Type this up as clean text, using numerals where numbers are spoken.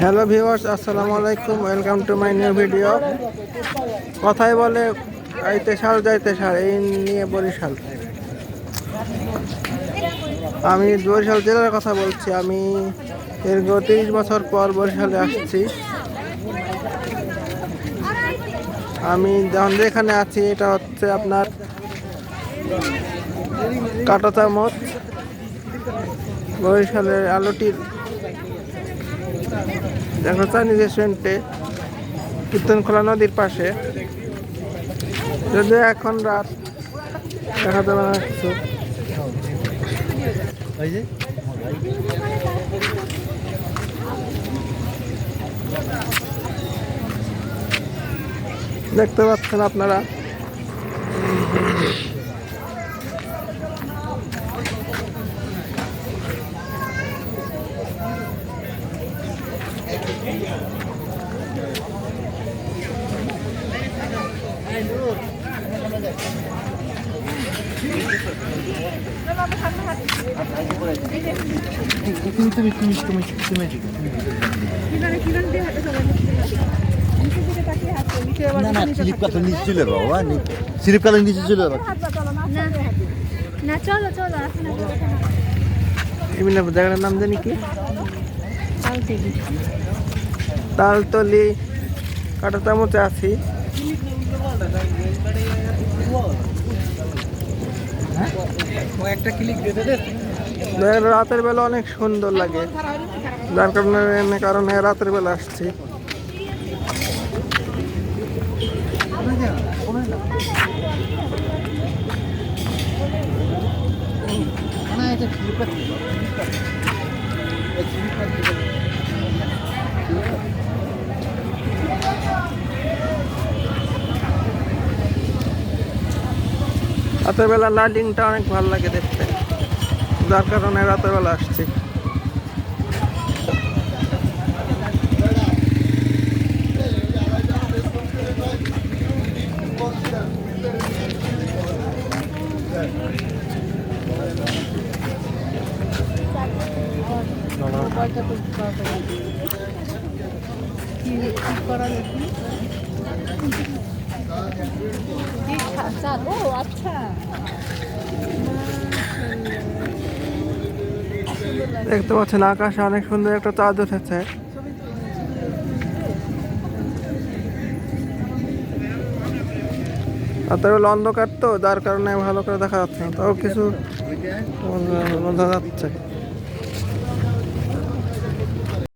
Hello viewers, আসসালামু আলাইকুম। Welcome to my new video. কথাই বলে আইতে সার যাইতে সার, এই নিয়ে বরিশাল। আমি বরিশাল জেলার কথা বলছি। আমি দীর্ঘ 30 বছর পর বরিশালে আসছি। আমি যেখানে আছি এটা হচ্ছে আপনার কাটাচামচ, বরিশালের আলোটির চাইনিজ রেস্টুরেন্টে, কীর্তনখোলা নদীর পাশে। যদিও এখন রাত, দেখা যাবে না কিছু। দেখতে পাচ্ছেন আপনারা, স্লিপকালের নিচে চলে যাবো। জায়গাটার নাম জানি কি, তালতলি কাটাচামচে আছি। রাতের বেলা অনেক সুন্দর লাগে, যার কারণে রাতের বেলা আসছি। রাতের বেলা লাইটিংটা অনেক ভালো লাগে দেখতে, যার কারণে রাতের বেলা আসছি। দেখতে পাচ্ছেন আকাশে অনেক সুন্দর একটা চাঁদ উঠেছে। রাতের বেলা অন্ধকার তো, যার কারণে ভালো করে দেখা যাচ্ছে না, তাও কিছু বোঝা যাচ্ছে।